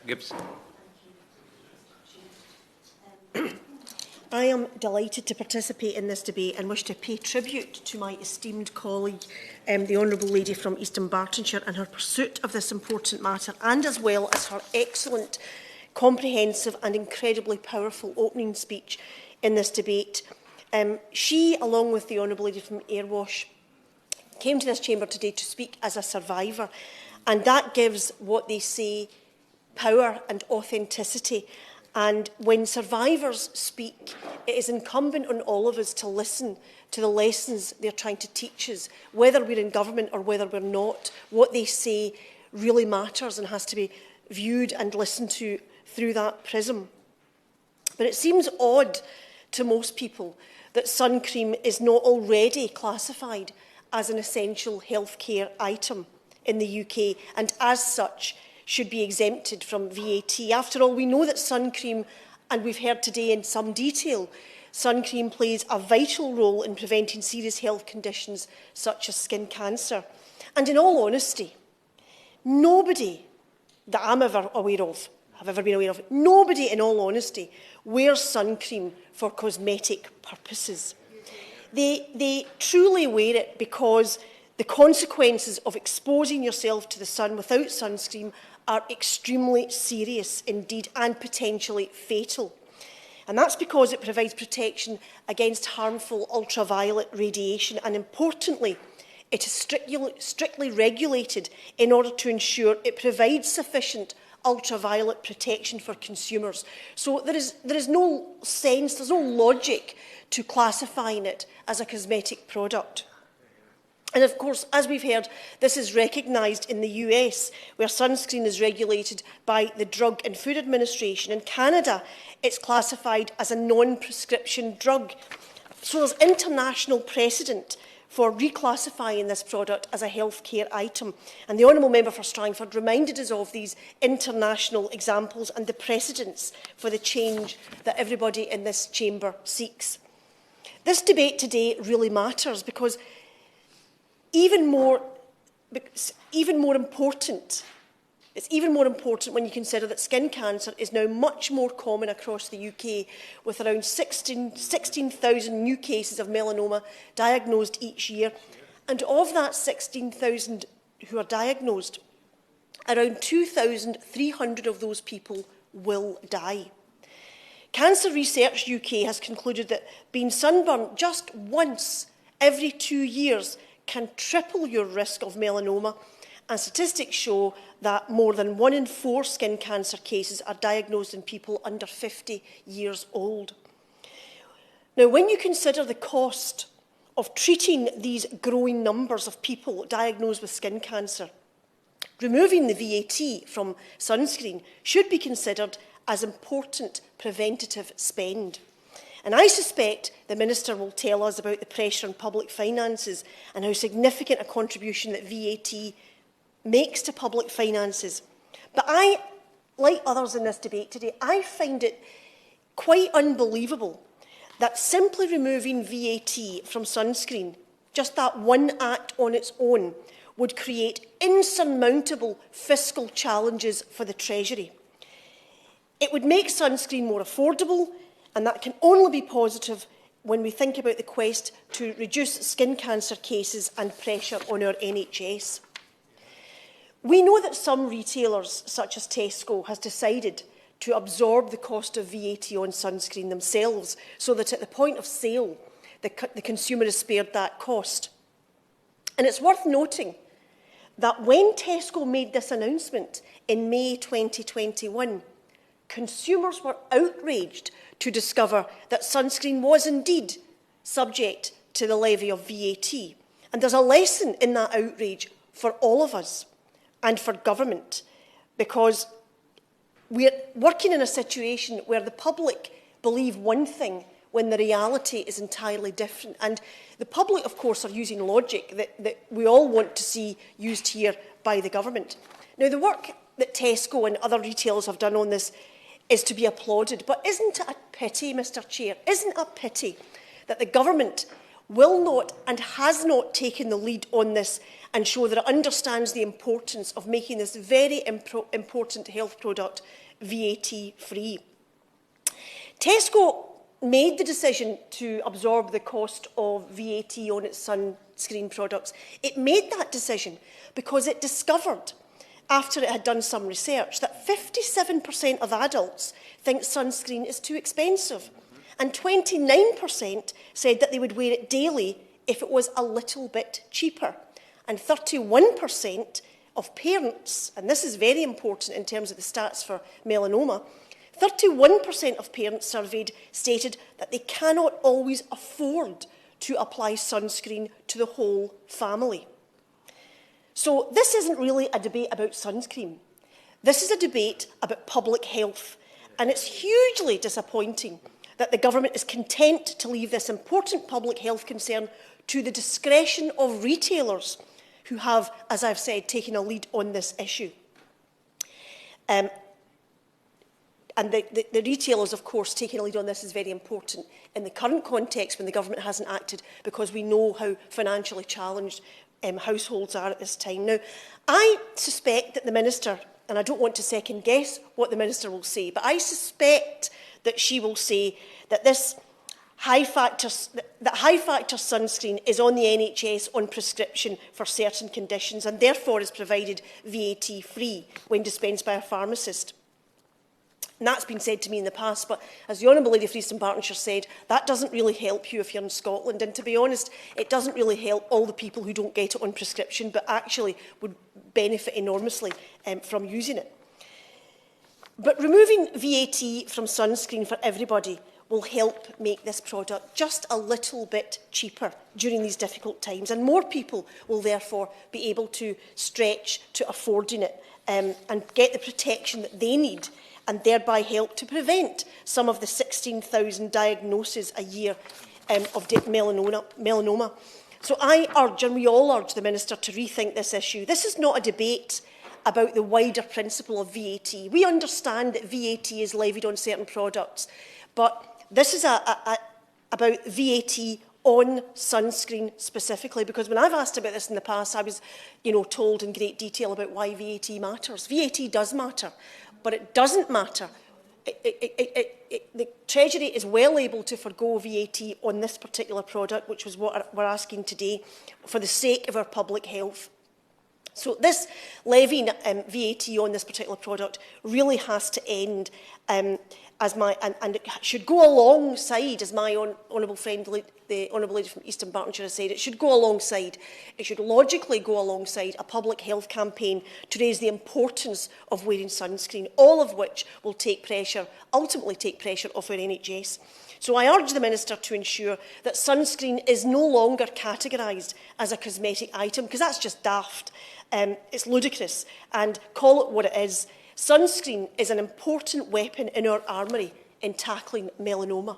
Gibson. I am delighted to participate in this debate and wish to pay tribute to my esteemed colleague, the Honourable Lady from Eastern Bartonshire, and her pursuit of this important matter, and as well as her excellent, comprehensive and incredibly powerful opening speech in this debate. She, along with the Honourable Lady from Airwash, came to this chamber today to speak as a survivor, and that gives what they say power and authenticity. And when survivors speak, it is incumbent on all of us to listen to the lessons they're trying to teach us, whether we're in government or whether we're not. What they say really matters and has to be viewed and listened to through that prism. But it seems odd to most people that sun cream is not already classified as an essential healthcare item in the UK, and as such should be exempted from VAT. After all, we know that sun cream, and we've heard today in some detail, sun cream plays a vital role in preventing serious health conditions such as skin cancer. And in all honesty, nobody that I'm ever aware of, nobody in all honesty wears sun cream for cosmetic purposes. They truly wear it because the consequences of exposing yourself to the sun without sunscreen are extremely serious indeed and potentially fatal. And that's because it provides protection against harmful ultraviolet radiation, and importantly, it is strictly regulated in order to ensure it provides sufficient ultraviolet protection for consumers. So there is no sense, there's no logic to classifying it as a cosmetic product. And of course, as we've heard, this is recognised in the US, where sunscreen is regulated by the Drug and Food Administration. In Canada, it's classified as a non-prescription drug. So there's international precedent for reclassifying this product as a healthcare item. And the Honourable Member for Strangford reminded us of these international examples and the precedents for the change that everybody in this chamber seeks. This debate today really matters because it's even more important when you consider that skin cancer is now much more common across the UK, with around 16,000 new cases of melanoma diagnosed each year. And of that 16,000 who are diagnosed, around 2,300 of those people will die. Cancer Research UK has concluded that being sunburned just once every 2 years can triple your risk of melanoma, and statistics show that more than 1 in 4 skin cancer cases are diagnosed in people under 50 years old. Now, when you consider the cost of treating these growing numbers of people diagnosed with skin cancer, removing the VAT from sunscreen should be considered as important preventative spend. And I suspect the Minister will tell us about the pressure on public finances and how significant a contribution that VAT makes to public finances. But I, like others in this debate today, I find it quite unbelievable that simply removing VAT from sunscreen, just that one act on its own, would create insurmountable fiscal challenges for the Treasury. It would make sunscreen more affordable, and that can only be positive when we think about the quest to reduce skin cancer cases and pressure on our NHS. We know that some retailers, such as Tesco, has decided to absorb the cost of VAT on sunscreen themselves, so that at the point of sale, the consumer is spared that cost. And it's worth noting that when Tesco made this announcement in May 2021, consumers were outraged to discover that sunscreen was indeed subject to the levy of VAT. And there's a lesson in that outrage for all of us and for government, because we're working in a situation where the public believe one thing when the reality is entirely different. And the public, of course, are using logic that we all want to see used here by the government. Now, the work that Tesco and other retailers have done on this is to be applauded. But isn't it a pity, Mr Chair, isn't it a pity that the government will not and has not taken the lead on this and show that it understands the importance of making this very important health product VAT-free. Tesco made the decision to absorb the cost of VAT on its sunscreen products. It made that decision because it discovered, after it had done some research, that 57% of adults think sunscreen is too expensive, and 29% said that they would wear it daily if it was a little bit cheaper. And 31% of parents, and this is very important in terms of the stats for melanoma, 31% of parents surveyed stated that they cannot always afford to apply sunscreen to the whole family. So this isn't really a debate about sunscreen. This is a debate about public health, and it's hugely disappointing that the government is content to leave this important public health concern to the discretion of retailers who have, as I've said, taken a lead on this issue. And the retailers, of course, taking a lead on this is very important in the current context when the government hasn't acted, because we know how financially challenged households are at this time. Now, I suspect that the Minister, and I don't want to second guess what the Minister will say, but I suspect that she will say that this high-factor sunscreen is on the NHS on prescription for certain conditions and therefore is provided VAT-free when dispensed by a pharmacist. And that's been said to me in the past, but as the Honourable Lady for Eastern Bartonshire said, that doesn't really help you if you're in Scotland. And to be honest, it doesn't really help all the people who don't get it on prescription, but actually would benefit enormously from using it. But removing VAT from sunscreen for everybody will help make this product just a little bit cheaper during these difficult times, and more people will therefore be able to stretch to affording it and get the protection that they need, and thereby help to prevent some of the 16,000 diagnoses a year of melanoma. So I urge, and we all urge, the Minister to rethink this issue. This is not a debate about the wider principle of VAT. We understand that VAT is levied on certain products, but this is about VAT on sunscreen specifically, because when I've asked about this in the past, I was told in great detail about why VAT matters. VAT does matter, but it doesn't matter. The Treasury is well able to forgo VAT on this particular product, which was what we're asking today, for the sake of our public health. So this levying VAT on this particular product really has to end, and it should go alongside, as my honourable friend, the Honourable Lady from Eastern Bartonshire has said, it should logically go alongside a public health campaign to raise the importance of wearing sunscreen, all of which will ultimately take pressure off our NHS. So I urge the Minister to ensure that sunscreen is no longer categorised as a cosmetic item, because that's just daft. It's ludicrous, and call it what it is. Sunscreen is an important weapon in our armoury in tackling melanoma.